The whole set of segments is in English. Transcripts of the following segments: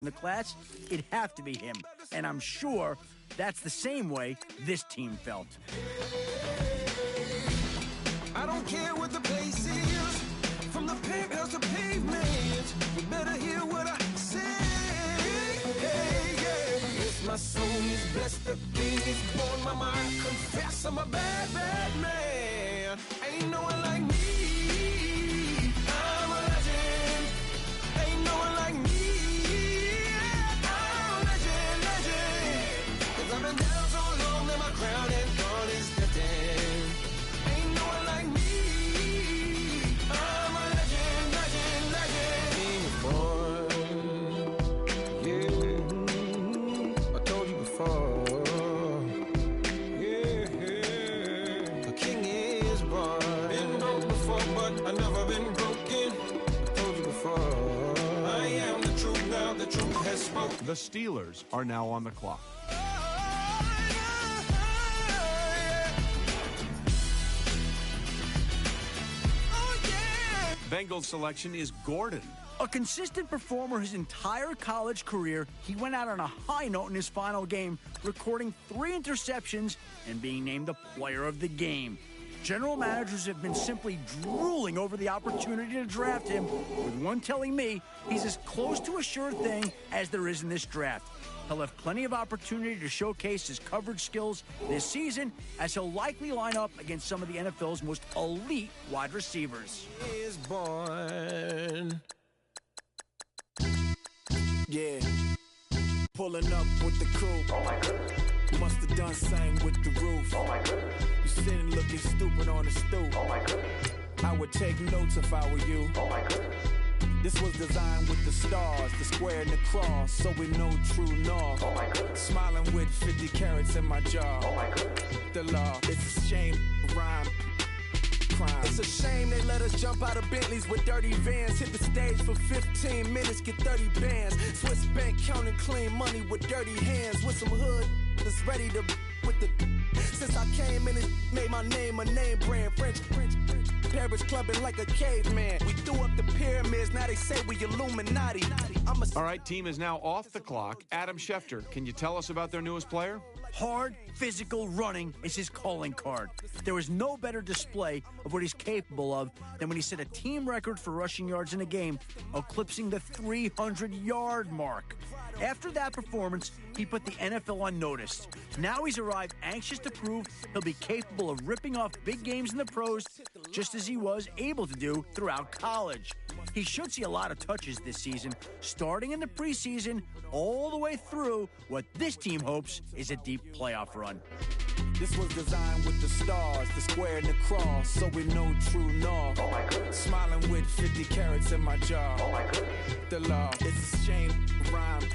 in the class, it'd have to be him. And I'm sure that's the same way this team felt. I don't care what the place is, from the penthouse to pavement. You better hear what I say. Hey, yeah. If my soul is blessed, the king is born. Mama, I confess I'm a bad, bad man. Ain't no one like me. I'm a legend. Ain't no one like me. I'm a legend, legend. 'Cause I've been down so long that my crown and gone is fitting. Ain't no one like me. I'm a legend, legend, legend. King is born. Yeah, I told you before. Yeah, the king is born. Been broke before, but I never been broken. I told you before. I am the truth now. The truth has spoken. The Steelers are now on the clock. Bengals selection is Gordon. A consistent performer his entire college career, he went out on a high note in his final game, recording 3 interceptions and being named the player of the game. General managers have been simply drooling over the opportunity to draft him, with one telling me he's as close to a sure thing as there is in this draft. He'll have plenty of opportunity to showcase his coverage skills this season, as he'll likely line up against some of the NFL's most elite wide receivers. Is born. Yeah, pulling up with the crew. Oh my goodness. Must have done same with the roof. Oh my goodness. You sitting looking stupid on the stoop. Oh my goodness. I would take notes if I were you. Oh my goodness. This was designed with the stars, the square and the cross, so we know true north. Oh my goodness. Smiling with 50 carats in my jaw. Oh my goodness. The law, it's a shame, rhyme. Crime. It's a shame they let us jump out of Bentleys with dirty vans. Hit the stage for 15 minutes, get 30 bands. Swiss bank counting clean money with dirty hands. With some hood that's ready to with the. Since I came in and made my name a name brand. French, Paris clubbing like a caveman. We threw up the pyramids, now they say we Illuminati. All right, team is now off the clock. Adam Schefter, can you tell us about their newest player? Hard, physical running is his calling card. There is no better display of what he's capable of than when he set a team record for rushing yards in a game, eclipsing the 300-yard mark. After that performance, he put the NFL on notice. Now he's arrived anxious to prove he'll be capable of ripping off big games in the pros, just as he was able to do throughout college. He should see a lot of touches this season, starting in the preseason all the way through what this team hopes is a deep playoff run. This was designed with the stars, the square and the cross, so we know true north. Oh my goodness. Smiling with 50 carats in my jaw. Oh my goodness. The law, it's a shame, rhyme.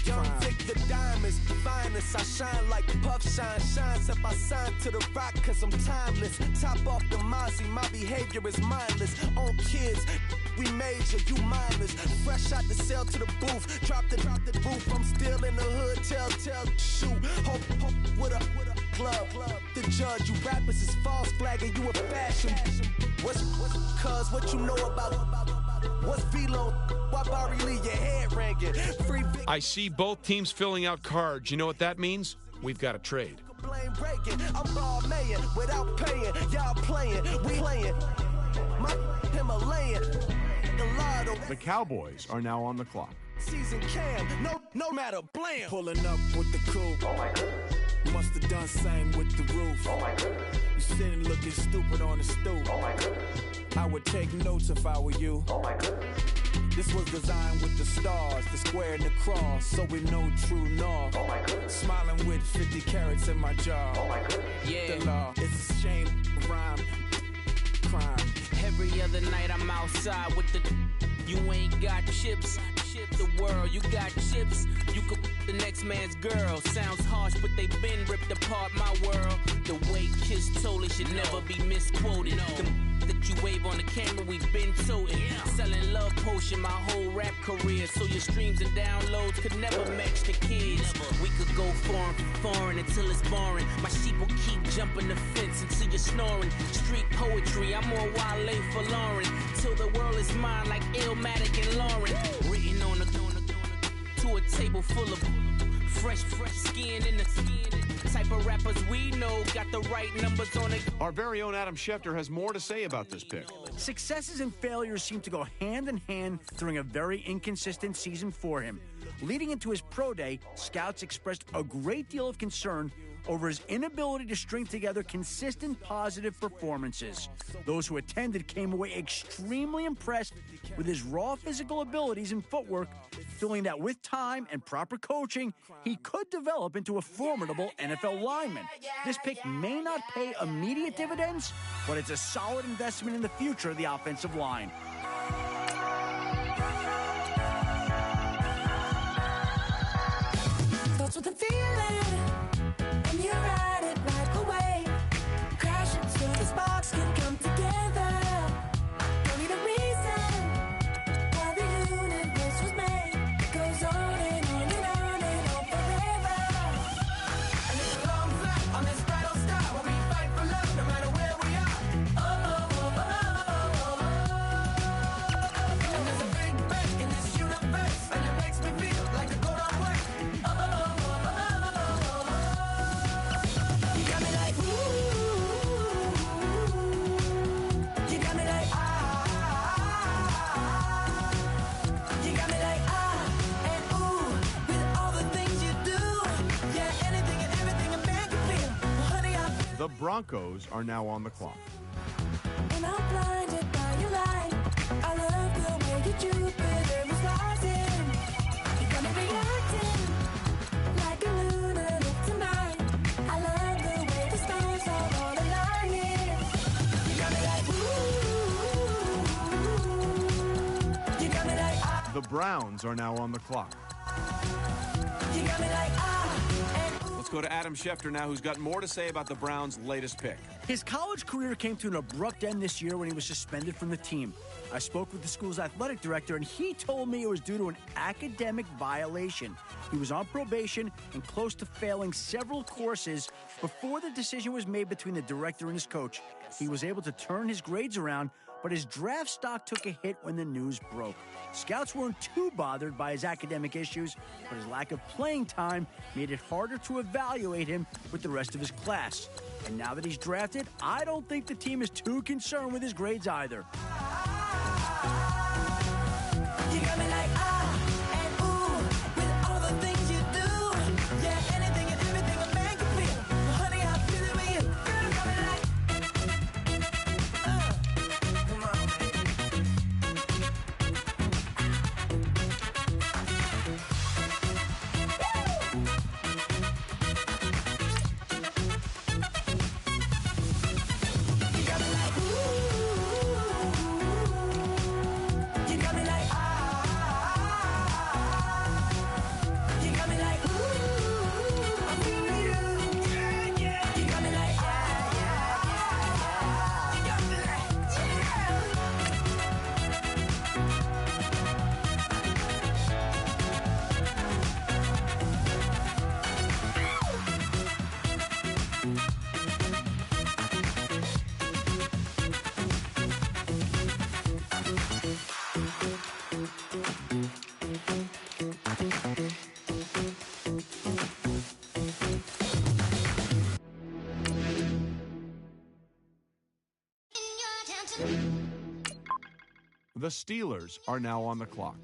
Young Vic the diamonds, finest. I shine like Puff Shine shines. If I sign to the rock, cause I'm timeless. Top off the Mozzie, my behavior is mindless. On kids, we major, you mindless. Fresh out the cell to the booth, drop the booth. I'm still in the hood, tell, shoot. Hope with a club. The judge, you rappers is false flagging, you a fashion. What's cuz, what you know about? What's Velo? Why Barry Lee, your head ringing? Free big. I see both teams filling out cards. You know what that means? We've got a trade. Blame breaking, I'm ball mayin' without paying. Y'all playing, we playing. My Himalayan, the lotto. The Cowboys are now on the clock. Season cam, no matter, blam. Pulling up with the crew. Oh my goodness. Must have done same with the roof. Oh my goodness. You sitting looking stupid on the stoop. Oh my goodness. I would take notes if I were you. Oh my goodness. This was designed with the stars, the square and the cross, so we know true north. Oh my goodness. Smiling with 50 carats in my jaw. Oh my goodness. Yeah. The law, it's a shame, rhyme, crime. Every other night I'm outside with the. You ain't got chips. The world, you got chips. You could the next man's girl. Sounds harsh, but they been ripped apart my world. The way Kiss told it should never be misquoted. That you wave on the camera, we've been toting. Selling love potion my whole rap career. So your streams and downloads could never match the kids. We could go foreign until it's boring. My sheep will keep jumping the fence until you're snoring. Street poetry, I'm more Wale for Lauren. Till the world is mine like Illmatic and Lauren. Written on the table full of fresh skin in the type of rappers we know got the right numbers on it. Our very own Adam Schefter has more to say about this pick. Successes and failures seem to go hand in hand during a very inconsistent season for him. Leading into his pro day, scouts expressed a great deal of concern over his inability to string together consistent positive performances. Those who attended came away extremely impressed with his raw physical abilities and footwork, feeling that with time and proper coaching, he could develop into a formidable NFL lineman. This pick may not pay immediate dividends, but it's a solid investment in the future of the offensive line. Starts with a feeling, and you ride it right away. Crashing till the sparks can come together. Don't need a reason why the universe was made. It goes on and on and on and on forever. And it's a long flight on this battle star where we fight for love no matter where we are. And there's a big bang in this universe, and it makes me feel like a go-down way. The Broncos are now on the clock. And I'm blinded by your light. I love the way you Jupiter is rising. You got me reacting like a lunatic tonight. I love the way the stars are all aligning. You got me like ooh. You got me like ah. The Browns are now on the clock. You got me like ah. And ooh. Let's go to Adam Schefter now, who's got more to say about the Browns' latest pick. His college career came to an abrupt end this year when he was suspended from the team. I spoke with the school's athletic director, and he told me it was due to an academic violation. He was on probation and close to failing several courses before the decision was made between the director and his coach. He was able to turn his grades around, but his draft stock took a hit when the news broke. Scouts weren't too bothered by his academic issues, but his lack of playing time made it harder to evaluate him with the rest of his class. And now that he's drafted, I don't think the team is too concerned with his grades either. You got me like ah and ooh with all the things you do. Yeah, anything and everything a man can feel. Well, honey, I feel it with you. Girl, you got me like come on, you got me like ooh. You got me like you got me like ooh, I feel you. Yeah, yeah. You got me like you got me like The Steelers are now on the clock.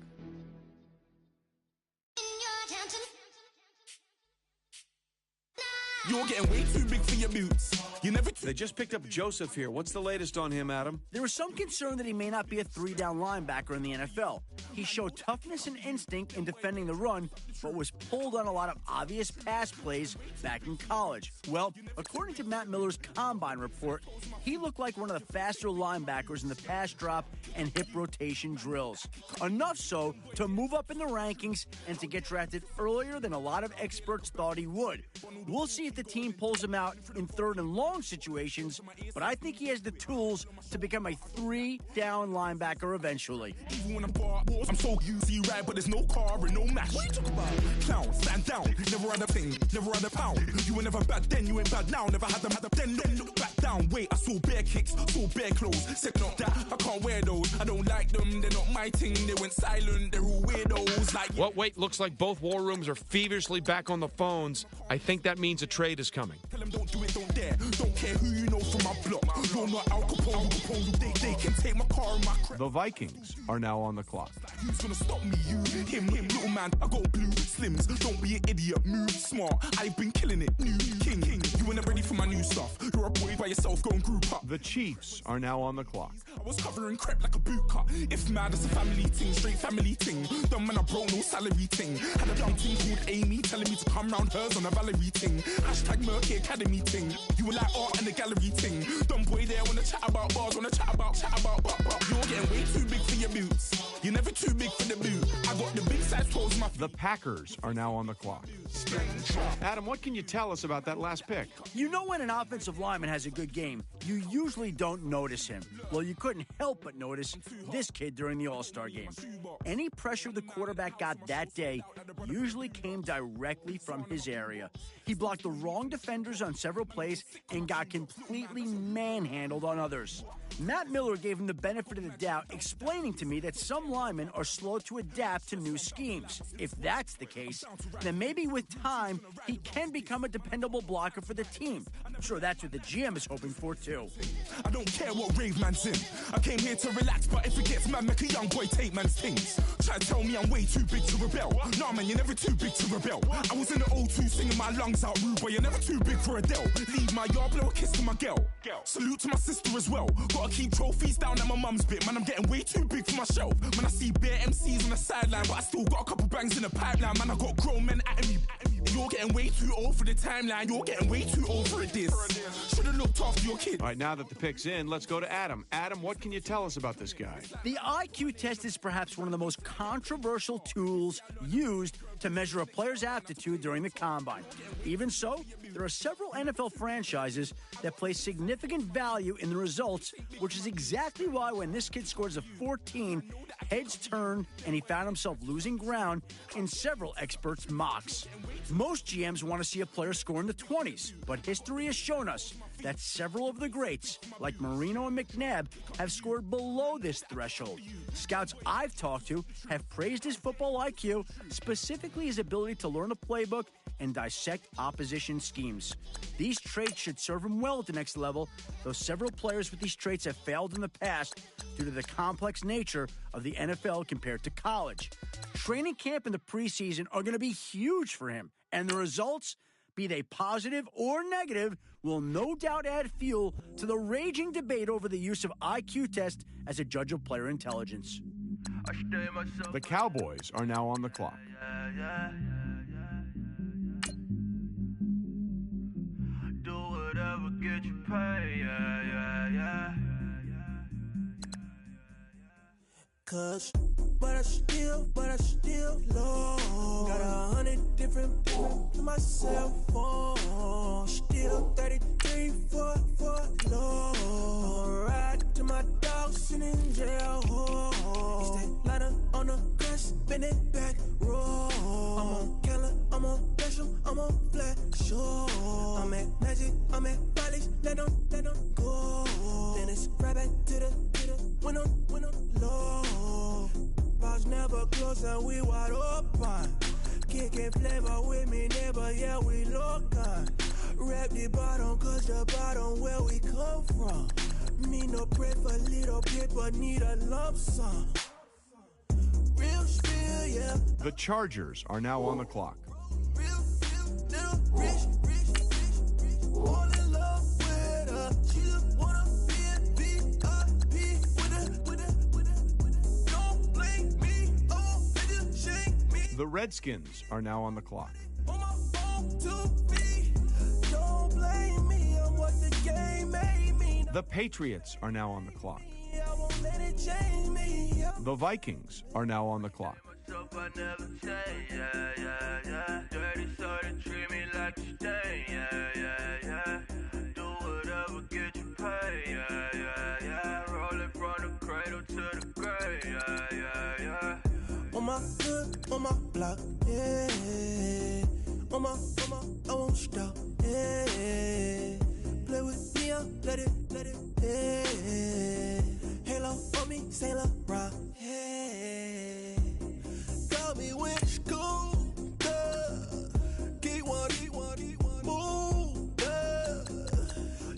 You're getting way too big for your boots. You never. They just picked up Joseph here. What's the latest on him, Adam? There was some concern that he may not be a three-down linebacker in the NFL. He showed toughness and instinct in defending the run, but was pulled on a lot of obvious pass plays back in college. Well, according to Matt Miller's Combine report, he looked like one of the faster linebackers in the pass drop and hip rotation drills. Enough so to move up in the rankings and to get drafted earlier than a lot of experts thought he would. We'll see if the team pulls him out in third and long situations, but I think he has the tools to become a 3-down linebacker eventually. I'm so easy, right? But there's no car and no match. What you talk about? Clown, stand down. Never had a thing, never had a pound. You were never bad then, you ain't bad now. Never had them, then look back down. Wait, I saw bare kicks, saw bare clothes. Said not that, I can't wear those. I don't like them, they're not my thing. They went silent, they're all weirdos. Like What? Wait, looks like both war rooms are feverishly back on the phones. I think that means a trade is coming. tell them don't do it, don't dare. Don't care who you know from my block. You're not Al Capone. They can take my car and my crap. The Vikings are now on the clock. Who's gonna stop me? You, him, little man. I got blue slims. Don't be an idiot. Move smart. I've been killing it. New king. You weren't ready for my new stuff. You're a boy by yourself. Go and group up. The Chiefs are now on the clock. I was covering crep like a boot cut. If mad, it's a family thing, straight family thing. Dumb man, I broke no salary thing. Had a young thing called Amy telling me to come round hers on a Valerie thing. Hashtag Murky Academy thing. You were like art and the gallery thing. Dumb boy there wanna chat about bars, wanna chat about. You're getting way too big for your boots. You're never too big for the boot. I got the big size 12s, my The Packers are now on the clock. Adam, what can you tell us about that last pick? You know when an offensive lineman has a good game, you usually don't notice him. Well, you couldn't help but notice this kid during the All-Star game. Any pressure the quarterback got that day usually came directly from his area. He blocked the wrong defenders on several plays and got completely manhandled on others. Matt Miller gave him the benefit of the doubt, explaining to me that some linemen are slow to adapt to new schemes. If that's the case, then maybe with time, he can become a dependable blocker for the team. I'm sure that's what the GM is hoping for, too. I don't care what rave man's in. I came here to relax, but if it gets mad, make a young boy take man's things. Try to tell me I'm way too big to rebel. Nah, man, you're never too big to rebel. I was in the O2 singing my lungs out, rude, but you're never too big for Adele. Leave my yard, blow a kiss to my girl. Salute to my sister as well. Gotta keep trophies down at my mum's bit. Man, I'm getting way too big for my shelf. Man, I see bare MCs on the sideline, but I still got a couple bangs in the pipeline. Man, I got grown men at me. You're getting way too old for the timeline. You're getting way too old for this. Should've looked after your kid. All right, now that the pick's in, let's go to Adam. Adam, what can you tell us about this guy? The IQ test is perhaps one of the most controversial tools used to measure a player's aptitude during the combine. Even so, there are several NFL franchises that place significant value in the results, which is exactly why when this kid scores a 14, heads turned and he found himself losing ground in several experts' mocks. Most GMs want to see a player score in the 20s, but history has shown us that several of the greats, like Marino and McNabb, have scored below this threshold. Scouts I've talked to have praised his football IQ, specifically his ability to learn a playbook and dissect opposition schemes. These traits should serve him well at the next level, though several players with these traits have failed in the past due to the complex nature of the NFL compared to college. Training camp and the preseason are going to be huge for him, and the results, be they positive or negative, will no doubt add fuel to the raging debate over the use of IQ test as a judge of player intelligence. The Cowboys are now on the clock. Do whatever get you paid, Cause, but I still low. Got 100 different people to my cell phone. Still 33 for low. I'ma ride to my dog sitting in jail. Stay ladder on the grass, spin it back, roll. I'm on Keller, I'm on Basham, I'm on Flat Show. I'm at Magic, I'm at Bally's, let them go. Then it's right back to the when I'm low. Bars never close and we wide open. Kicking flavor with me, neighbor, yeah, we local. Rap the bottom, cause the bottom where we come from. Me no pray for little paper, need a lump sum. Real spill, yeah. The Chargers are now on the clock. Real little rich. All in love with her. She just wanna be a VIP with her. Don't blame me, oh, nigga, shake me. The Redskins are now on the clock. On my phone to be. Don't blame me, I'm what the game made me. The Patriots are now on the clock. I won't let it change me. The Vikings are now on the clock. I never change, yeah. Dirty, so they treat me like a stain, yeah. on my block, yeah. On my, I won't stop, yeah. Play with me, let it, yeah. Halo on me, Saint Laurent, yeah. Got me when it's cool, yeah. Keep one, move, yeah.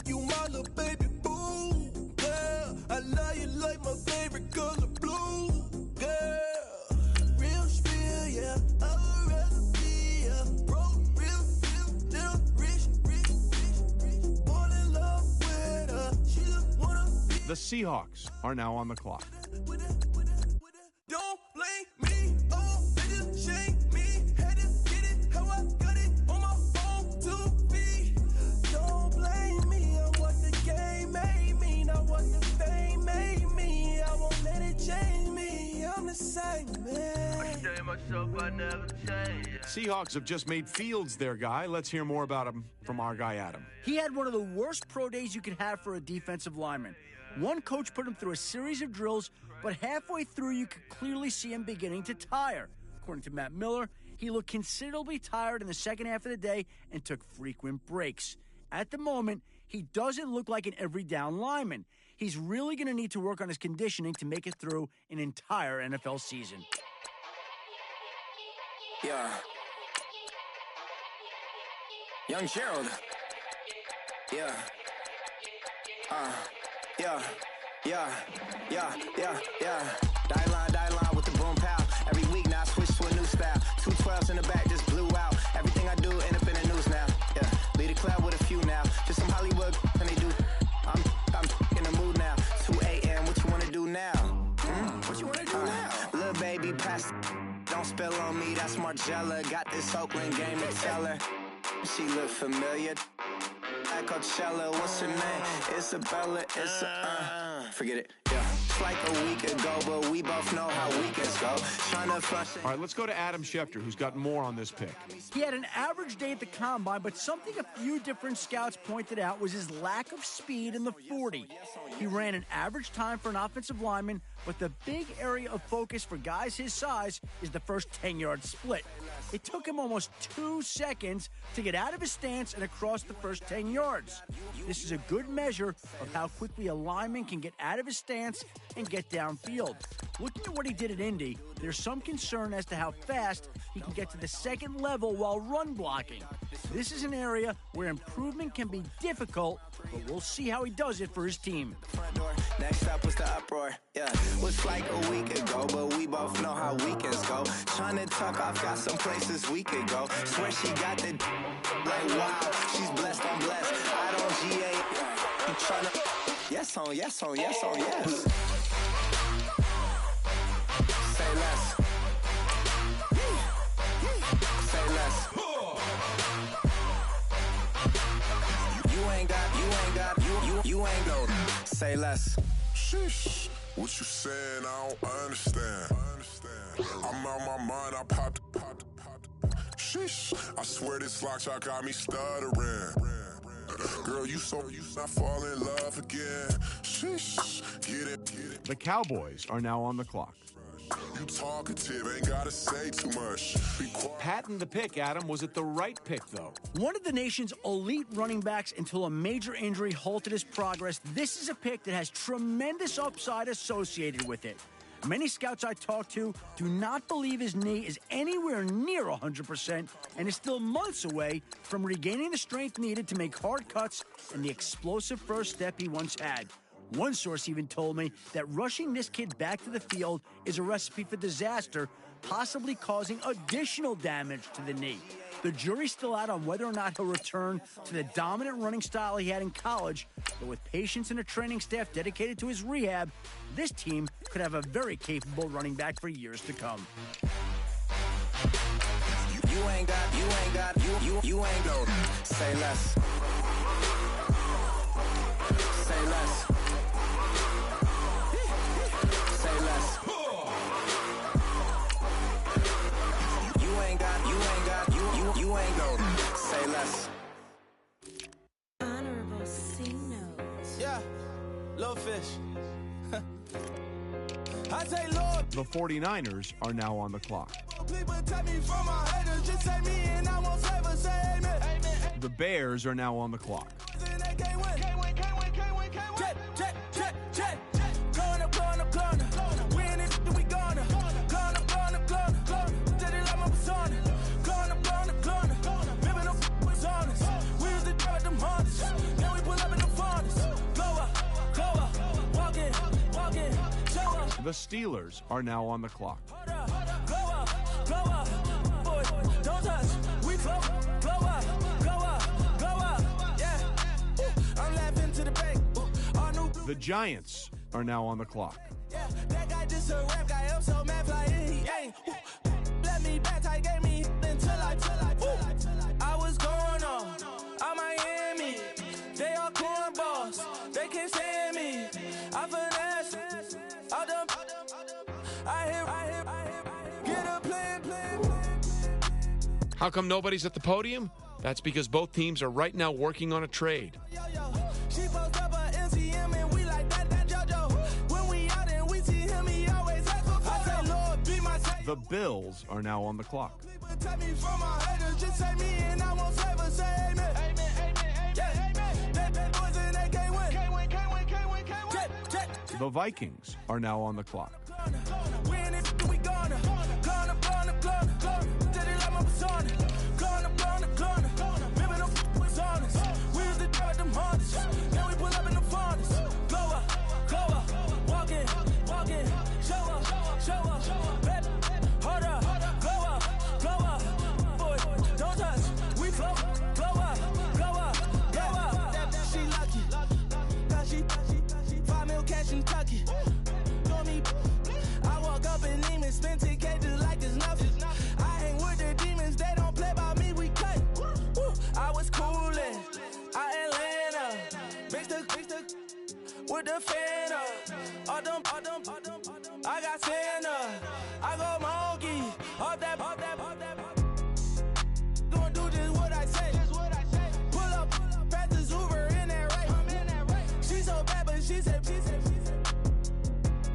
You my little baby boo, yeah. I love you like my favorite color blue, yeah. Real spiel, yeah. I'd rather be a broke, real, still rich. Fall in love with her. She just wanna be. The Seahawks are now on the clock. Don't blame me, oh, nigga, shame me. Had to get it how I got it on my own 2 feet. Don't blame me on what the game made me, not what the fame made me. I won't let it change me. I'm the same man. I stay myself, I never change. Seahawks have just made Fields their guy. Let's hear more about him from our guy, Adam. He had one of the worst pro days you could have for a defensive lineman. One coach put him through a series of drills, but halfway through you could clearly see him beginning to tire. According to Matt Miller, he looked considerably tired in the second half of the day and took frequent breaks. At the moment, he doesn't look like an every down lineman. He's really going to need to work on his conditioning to make it through an entire NFL season. Yeah. Young Gerald. Yeah. Yeah. Die line with the boom pow. Every week now I switch to a new style. 212s in the back just blew out. Everything I do end up in the news now. Yeah. Lead a club with a few now. Just some Hollywood and they do. I'm in the mood now. 2 a.m. What you wanna do now? What you wanna do now? Little baby pass. Don't spill on me. That's Margella. Got this Oakland game to tell her. She look familiar. At Coachella, what's her name? Isabella, forget it, yeah. It's like a week ago, but we both know how weekends go. Trying to flush it. All right, let's go to Adam Schefter, who's got more on this pick. He had an average day at the combine, but something a few different scouts pointed out was his lack of speed in the 40. He ran an average time for an offensive lineman, but the big area of focus for guys his size is the first 10-yard split. It took him almost 2 seconds to get out of his stance and across the first 10 yards. This is a good measure of how quickly a lineman can get out of his stance and get downfield. Looking at what he did at Indy, there's some concern as to how fast he can get to the second level while run blocking. This is an area where improvement can be difficult, but we'll see how he does it for his team. Next up was the uproar. Yeah, was like a week ago, but we both know how weekends go. Trying to tuck off, got some places we could go. Swear she got the like wow, she's blessed, I'm blessed. I don't GA. I'm trying to yes on yes. Say less. Say less. You ain't go. Say less. Sheesh. What you saying? I don't understand. I'm out my mind. I popped. Sheesh. I swear this lock shot got me stuttering. Girl, you not fall in love again. Sheesh. Get it. The Cowboys are now on the clock. You talkative, ain't gotta say too much. Be quiet. Patting the pick, Adam. Was it the right pick, though? One of the nation's elite running backs until a major injury halted his progress. This is a pick that has tremendous upside associated with it. Many scouts I talk to do not believe his knee is anywhere near 100% and is still months away from regaining the strength needed to make hard cuts and the explosive first step he once had. One source even told me that rushing this kid back to the field is a recipe for disaster, possibly causing additional damage to the knee. The jury's still out on whether or not he'll return to the dominant running style he had in college, but with patience and a training staff dedicated to his rehab, this team could have a very capable running back for years to come. You ain't go. Say less. Say less. Say less. You ain't go. Say less. Honorable C notes. Yeah, little fish. I say Lord. The 49ers are now on the clock. The Bears are now on the clock. The Steelers are now on the clock. The Giants are now on the clock. That guy just a rap guy, I'm so mad flying, he ain't. Let me back, I gave me until I was going on Miami. They all cornballs, they can't stand me. I finesse, all them. I hear, get a plan. How come nobody's at the podium? That's because both teams are right now working on a trade. She post up a NCM and we like that JoJo. When we out and we see him, he always asks for photo. I say, Lord, be my savior. The Bills are now on the clock. Take me from my haters, just say me and I won't ever say amen. They boys and they can't win. The Vikings are now on the clock. Win it, we gonna till they like my persona. Gonna, remember them was honest. We used to drive them Hondas. Now we pull up in the Fondas. Go up, walking, show up, baby, hold up, go up, boy, don't touch, we float, blow up. She lucky, cause she 5 mil cash in Kentucky. Know me, I walk up and demons, spend 10K just like it's nothing. I hang with the demons, they don't play by me, we cut. I was coolin', Atlanta, mixed the with the Fanta. All them, I got Santa, I go monkey, all that. Gonna do just what I say. Pull up, pass the Uber in that race. She so bad, but she said.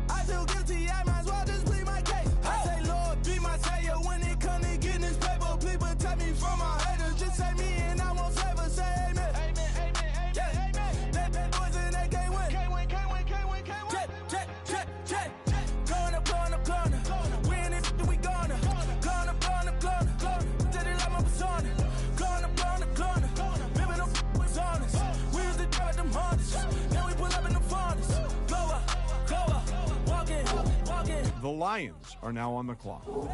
I feel guilty, I might as well just plead my case. I say, Lord, be my savior when it come to getting this paper. Please protect me from my haters. Just say me and I won't ever say amen. They boys and they can't win. Gonna. Win it, we gonna. Gonna. Till they like my persona. Gonna. Remember them was honest. We used to drive them Hondas. Now we pull up in the Fondas. Go up, walking. The Lions are now on the clock. Hold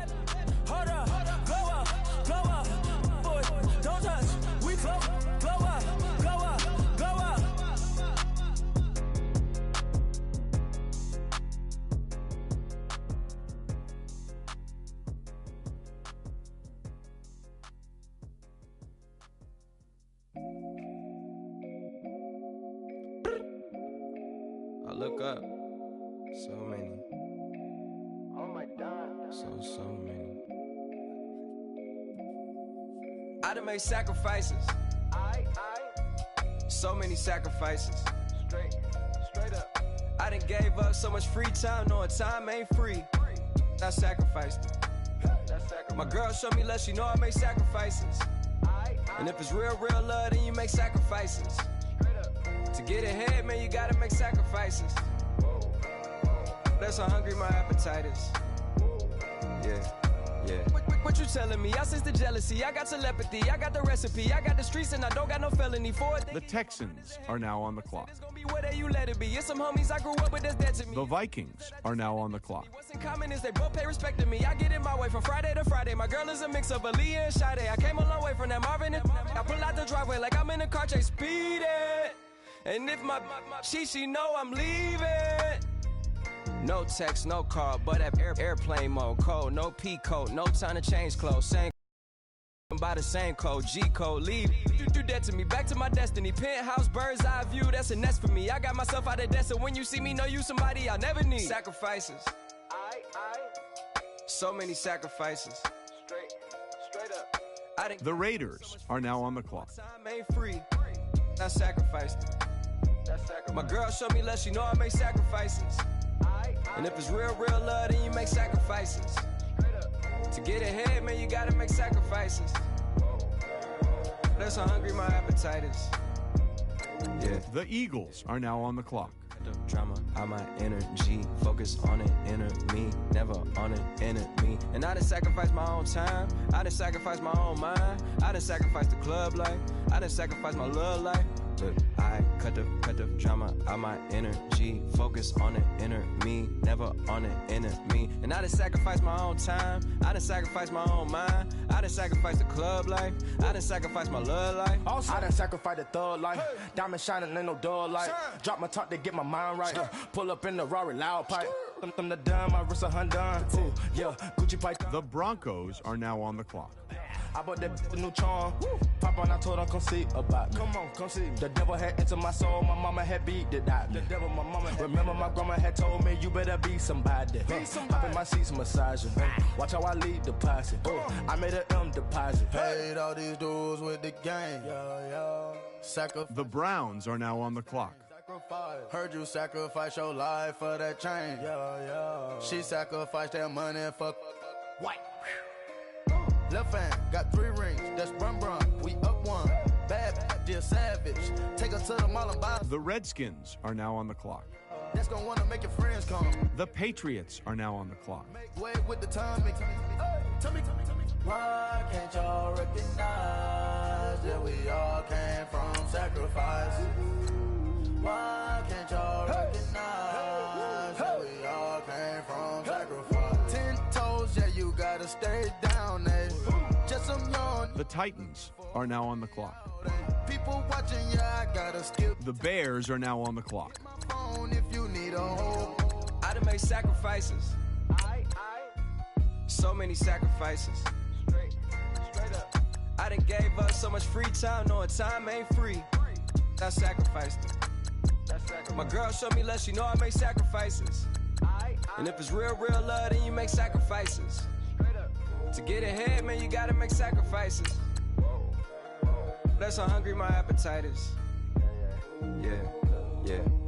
up, go up, boy, don't touch, we float, go up. I look up, so many. Oh my God. So many. I done made sacrifices. So many sacrifices. Straight up. I done gave up so much free time, knowing time ain't free. I sacrificed it. My girl showed me love, she know I make sacrifices. And if it's real love, then you make sacrifices. To get ahead, man, you gotta make sacrifices. That's how hungry my appetite is. Yeah. What you telling me? I sense the jealousy, I got telepathy, I got the recipe, I got the streets and I don't got no felony for it. The Texans are now on the clock. It's gonna be where you let it be. It's some homies I grew up with that's dead to me. The Vikings are now on the clock. What's in common is they both pay respect to me. I get in my way from Friday to Friday. My girl is a mix of Aaliyah and Sade. I came a long way from that Marvin and I pull out the driveway like I'm in a car chase speeding. And if my she know I'm leaving. No text, no call, but at airplane mode. Code, no P code, no time to change clothes. Same by the same code, G code. Leave. You do that to me, back to my destiny. Penthouse, bird's eye view, that's a nest for me. I got myself out of debt, so when you see me, know you somebody I'll never need. Sacrifices. So many sacrifices. Straight up. The Raiders are now on the clock. Time ain't free. I sacrificed it. My girl showed me love, she know I make sacrifices. And if it's real love, then you make sacrifices. To get ahead, man, you gotta make sacrifices. That's how hungry my appetite is. Yeah. The Eagles are now on the clock. Drama, out my energy, focus on an enemy, never on an enemy. And I done sacrificed my own time, I done sacrificed my own mind, I done sacrificed the club life, I done sacrificed my love life. But I cut the drama out my energy, focus on an enemy, never on an enemy. And I done sacrificed my own time, I done sacrificed my own mind, I done sacrificed the club life, I done sacrificed my love life. Also, I done sacrificed the thug life, diamond shining in no dull light. Drop my top to get my mind right, pull up in the Rari loud pipe. Them the dime, my wrist a Hyundai. Ooh, yeah, Gucci pipe. The Broncos are now on the clock. I bought that new charm. Pop on, I told her come see about me. Come on, come see. The devil had entered my soul, my mama had beat the dot. The devil, my mama had. Remember my grandma had told me you better be somebody. Be somebody. Hop in my seats, massaging. Watch how I lead the posse. I made a M deposit. Paid all these dudes with the game. Sacrifice. The Browns are now on the clock. Heard you sacrifice your life for that chain. She sacrificed that money for white. Left hand got 3 rings. That's brum brum. We up one. Bad, dear savage. Take her to the mall and buy. The Redskins are now on the clock. That's gonna wanna make your friends come. The Patriots are now on the clock. Make way with the timing. Tell me. Why can't y'all recognize that we all came from sacrifice? Why can't y'all recognize that we all came from sacrifice? 10 toes, yeah, you gotta stay down there. Just some yawn. The Titans are now on the clock. People watching, yeah, I gotta skip. The Bears are now on the clock. Phone if you need a home. I done made sacrifices. So many sacrifices. Straight up. I done gave up so much free time, knowing time ain't free. I sacrificed it. My girl showed me love, she know I make sacrifices. And if it's real love, then you make sacrifices. To get ahead, man, you gotta make sacrifices. That's how hungry my appetite is. Yeah.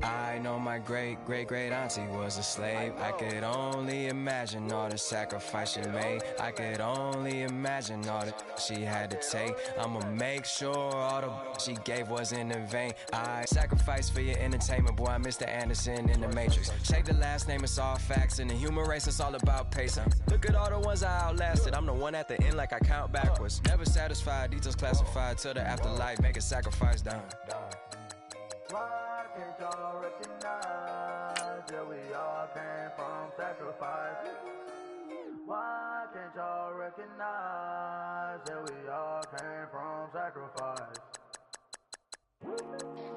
I know my great auntie was a slave. I could only imagine all the sacrifice she made. I could only imagine all that she had to take. I'ma make sure all the she gave wasn't in vain. I sacrificed for your entertainment, boy. I'm Mr. Anderson in the Matrix. Shake the last name, it's all facts. In the human race, it's all about pacing. Look at all the ones I outlasted. I'm the one at the end, like I count backwards. Never satisfied, details classified till the afterlife. Make a sacrifice down. Why can't y'all recognize that we all came from sacrifice? Why can't y'all recognize that we all came from sacrifice?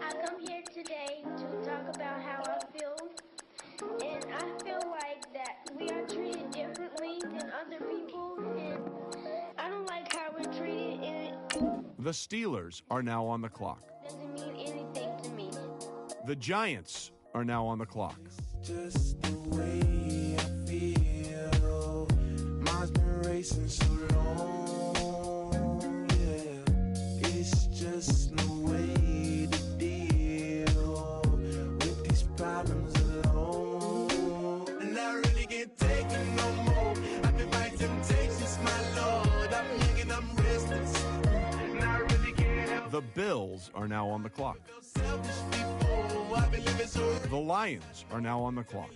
I come here today to talk about how I feel, and I feel like that we are treated differently than other people, and I don't like how we're treated, and The Steelers are now on the clock. it doesn't mean anything to me. The Giants are now on the clock. Just the way I feel. Mine's been racing so long. Yeah, it's just no way to deal with these problems alone. And I really can't take it no more. I've been fighting temptations, my Lord. I'm young and I'm restless. And I really can't help. The Bills are now on the clock. The Lions are now on the clock.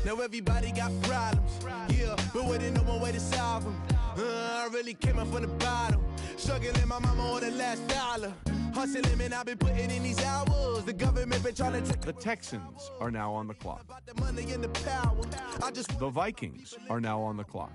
Now everybody got problems, yeah, but waiting no more way to solve them. I really came up from the bottom, struggling my mama on the last dollar. Hustling, man, I've been putting in these hours. The government been trying to take The Texans are now on the clock. the money and the power. I just The Vikings are now on the clock.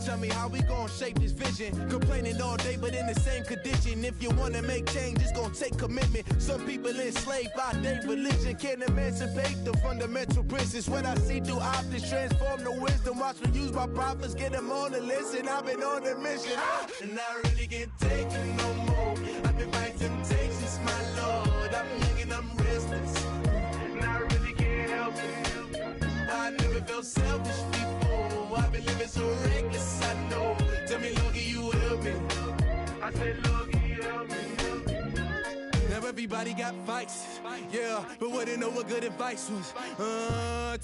tell me how we gon' shape this vision. Complaining all day, but in the same condition. If you wanna make change, it's gon' take commitment. Some people enslaved by their religion can't emancipate the fundamental principles. What I see through optics transform the wisdom. Watch me use my prophets, get them on the list, and I've been on a mission. And I really can't take it no more. I've been fighting temptations, my Lord. I'm young and I'm restless. And I really can't help it. I never felt selfish before. I've been living so reckless, I know. Tell me, Lord, can you help me? I said, Lord, can you help me? Now everybody Everybody got fights, yeah, but wouldn't know what good advice was.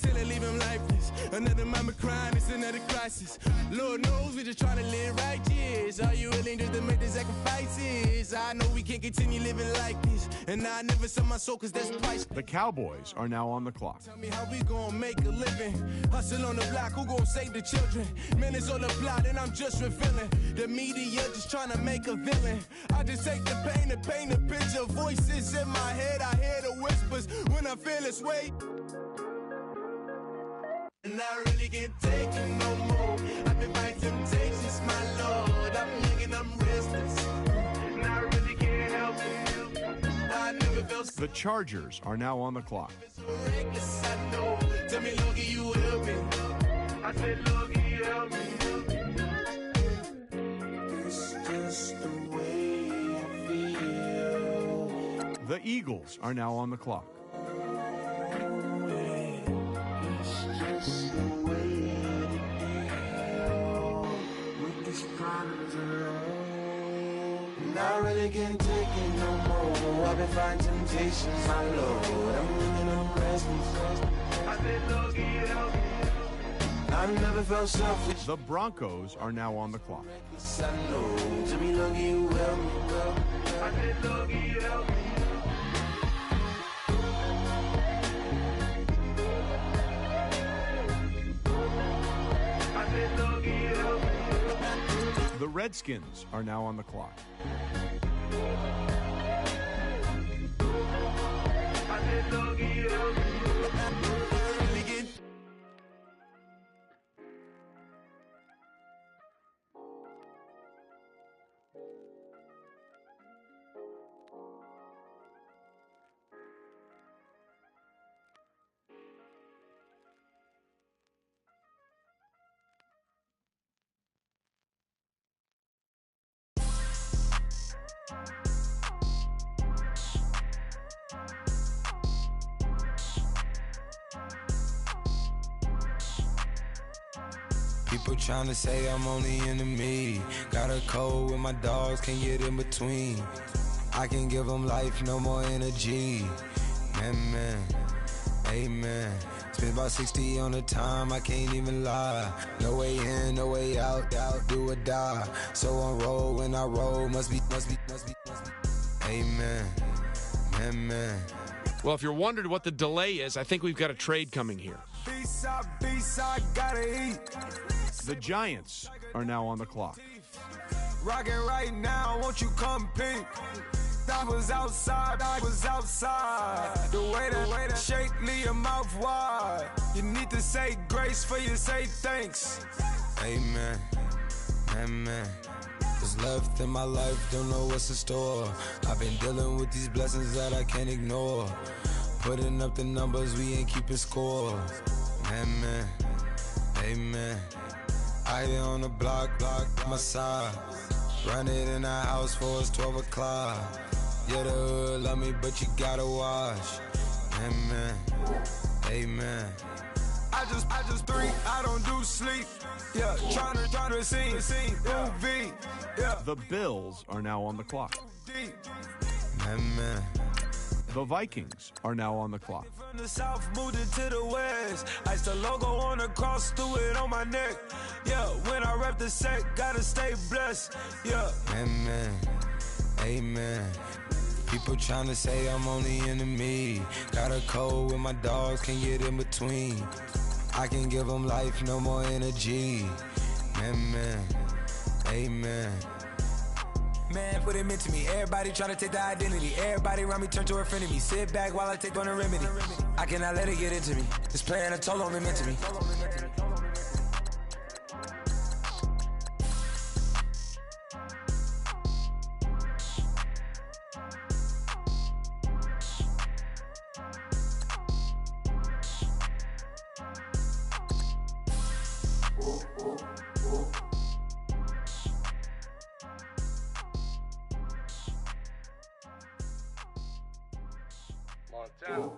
Till they leave him lifeless. Another mama crying, it's another crisis. Lord knows we just trying to live righteous. Are you willing just to make the sacrifices? I know we can't continue living like this, and I never sell my soul 'cause that's priceless. The Cowboys are now on the clock. Tell me how we gon' make a living. Hustle on the block, who gon' save the children? Minutes on the plot, and I'm just revealing. The media just trying to make a villain. I just take the pain and paint a picture. Voices in my head, I hear the whispers when I feel this way. And I really can't take it no more. I've been fighting temptations, my Lord. I'm young and I'm restless. And I really can't help it. I never felt so The Chargers are now on the clock. reckless, I know. Tell me, Logie, you help me. I said, Logie, help me. It's just the way I feel. The Eagles are now on the clock. I really can't take it no more. I've been fighting temptations, my Lord. I'm living, I'm restless. I said, Logie, help me. I've never felt selfish. The Broncos are now on the clock. I know. Tell me, Logie, you help me. I said, Logie, help me. I said, Logie, help me. The Redskins are now on the clock. I said, Logie, help me. People tryna say I'm only enemy. Got a cold with my dogs, can't get in between. I can give them life, no more energy. Man, amen. Spent about 60 on the time, I can't even lie. No way in, no way out, do or die. So on roll, when I roll, must be. Amen, man. Well, if you're wondering what the delay is, I think we've got a trade coming here. B-side, gotta eat. The Giants are now on the clock. Rockin' right now, won't you come peek? I was outside. The way that shake, leave your mouth wide. You need to say grace for you say thanks. Amen, man. What's left in my life, don't know what's in store. I've been dealing with these blessings that I can't ignore. Putting up the numbers, we ain't keeping score. Man, amen. I here on the block, my side. Run it in the house for us 12 o'clock. Yeah, the hood love me, but you gotta watch. Amen. I just drink, I don't do sleep. Yeah, trying to sing, UV. Yeah. The Bills are now on the clock. Man. The Vikings are now on the clock. From the south, moved it to the west. Iced the logo on the cross, threw it on my neck. Yeah, when I rep the set, gotta stay blessed. Yeah. Amen. People tryna say I'm only enemy. Got a cold with my dogs, can't get in between. I can give them life, no more energy. Amen. Man, what it meant to me. Everybody try to take the identity. Everybody around me turn to a friend of me. Sit back while I take on a remedy. I cannot let it get into me. It's playing a toll on me mentally.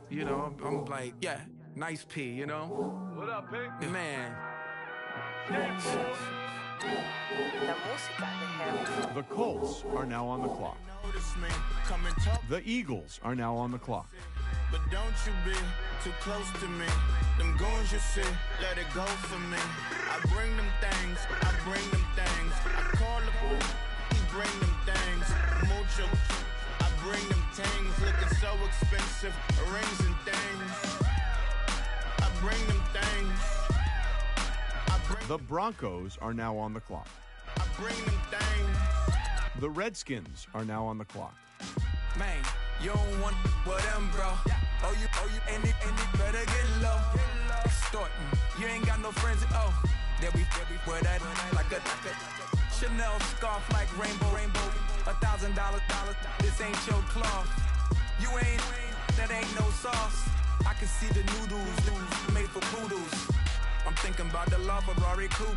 You know, I'm like, yeah, nice P, you know? What up, P? Man. The Colts are now on the clock. The Eagles are now on the clock. But don't you be too close to me. Them goons you see, let it go for me. I bring them things, I bring them things. I call the he bring them things. Mucho, I bring them things. Looking so expensive, rings and things. I bring them things. The Broncos are now on the clock. I bring them things. The Redskins are now on the clock. Man, you don't want with them, bro. Oh, you, and it better get low. Extorting, you ain't got no friends. Oh, they'll be wear that like a Chanel scarf like rainbow. $1,000, this ain't your cloth. You ain't, that ain't no sauce. I can see the noodles made for poodles. I'm thinking about the LaFerrari coupe.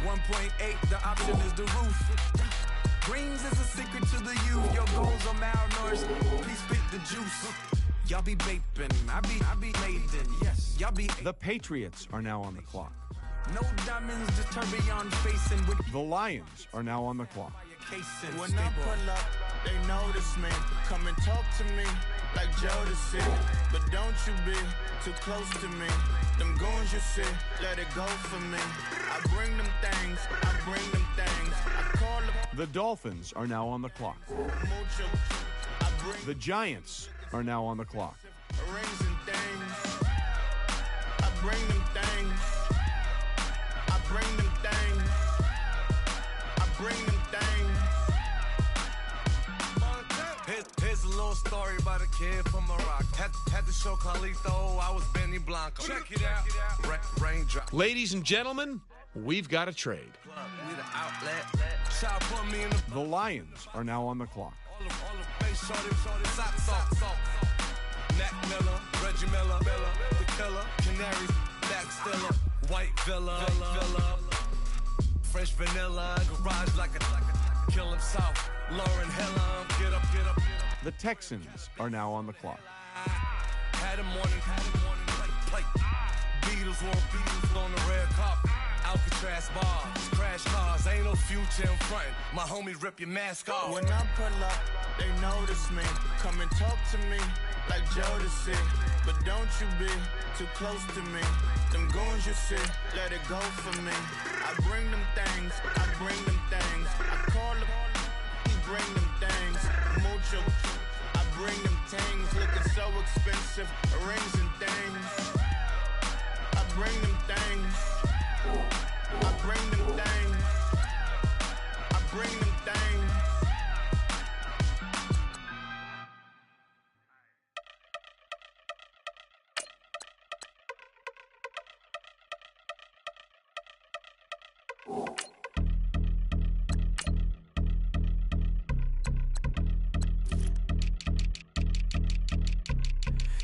1.8, the option is the roof. Greens is a secret to the youth. Your goals are malnourished. Please spit the juice. Y'all be vaping. I be laden. Yes, y'all be. The Patriots are now on the clock. No diamonds, just tourbillon facing with. The Lions are now on the clock. When I pull up, they notice me. Come and talk to me like Jodeci. But don't you be too close to me. Them goons you see, let it go for me. I bring them things, I bring them things. I call them. The Dolphins are now on the clock. Mucho. I bring The Giants are now on the clock. rings and things. I bring them things. I bring them things. I bring them things. Here's a little story about a kid from Morocco. Had to show Carlito I was Benny Blanco. Check it out. Raindrop. Ladies and gentlemen, we've got a trade. We the outlet. Shot put me in the The Lions are now on the clock. all the face shorty, socks off. Mac Miller, Reggie Miller, the killer, Canaries, back stiller, white villa, fresh vanilla, garage like a kill himself. Lauren Hill, get up. The Texans are now on the clock. Had a morning, plate. Beatles on the red carpet. Alcatraz bars, crash cars, ain't no future in front. My homies rip your mask off. When I pull up, they notice me. Come and talk to me like Jodeci. But don't you be too close to me. Them goons you see, let it go for me. I bring them things, I bring them things. I call them, he bring them things. Mucho, I bring them things. Looking so expensive, rings and things. I bring them things. I bring them things. I bring them things.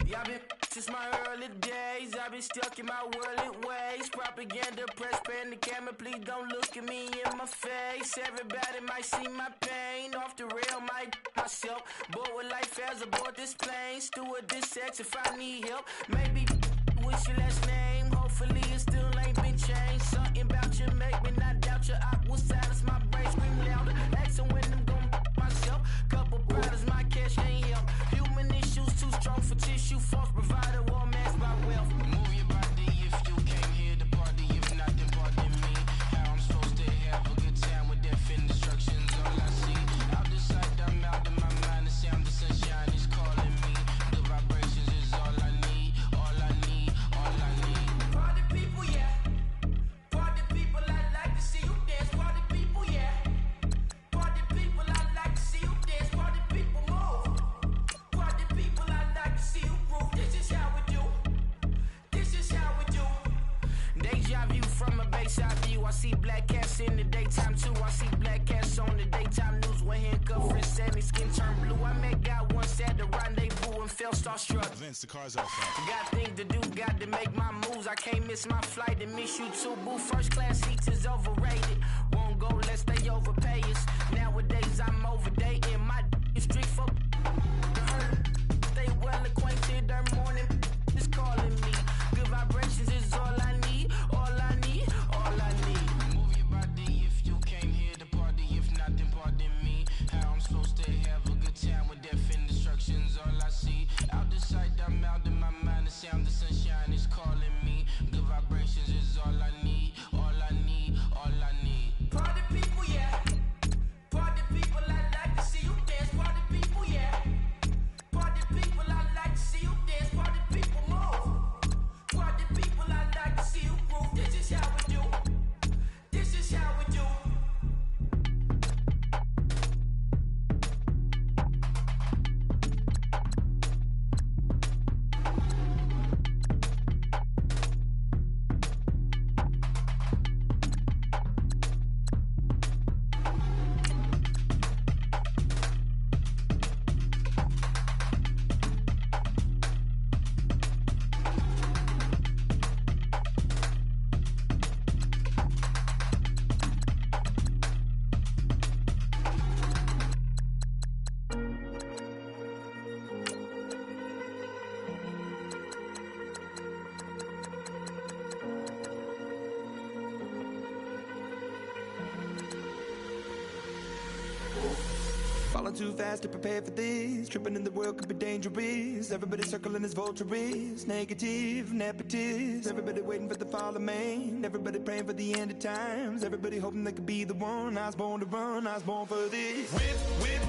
Y'all been since my early days. I've been stuck in my worldly ways. Propaganda, press, pan the camera. Please don't look at me in my face. Everybody might see my pain. Off the rail, might myself. Bored with life as aboard this plane. Steward this sex if I need help. Maybe what's your last name? Hopefully it still ain't been changed. Something about you make me not doubt you. I will silence my brain, scream louder. Asking when I'm gon' myself. Couple brothers, my cash ain't help. Human issues too strong for tissue. False provider, war mask by wealth. Move your body if you came here to party. If not, then pardon me. How I'm supposed to have a good time with death and destruction's all I see. Out the sight, I'm out of my mind. The sound of sunshine is calling me. The vibrations is all I need. All I need, all I need. Party people, yeah. Party people, I like to see you dance. Party people, yeah. Party people, I like to see you dance. Party people, move. Party people, I like to see you groove. This is how we do. This is how we do. Deja vu from a bayside view. I see black cats in the daytime too. I see black cats on the daytime news. When handcuffed and sandy skin turned blue. I met God once at the rendezvous and felt starstruck. Vince, the car's outside. Got things to do, got to make my moves. I can't miss my flight and miss you too, boo. First class seats is overrated. Won't go, let's stay overpay us. Nowadays I'm overdating. My is strict for the hurt. Stay well acquainted. Their morning is calling me. Good vibrations is all I need. All I need. All I need. Move your body Falling too fast to prepare for this. Tripping in the world could be dangerous. Everybody circling as vultures. Negative, nepotist. Everybody waiting for the fall of man. Everybody praying for the end of times. Everybody hoping they could be the one. I was born to run, I was born for this. Whip, whip,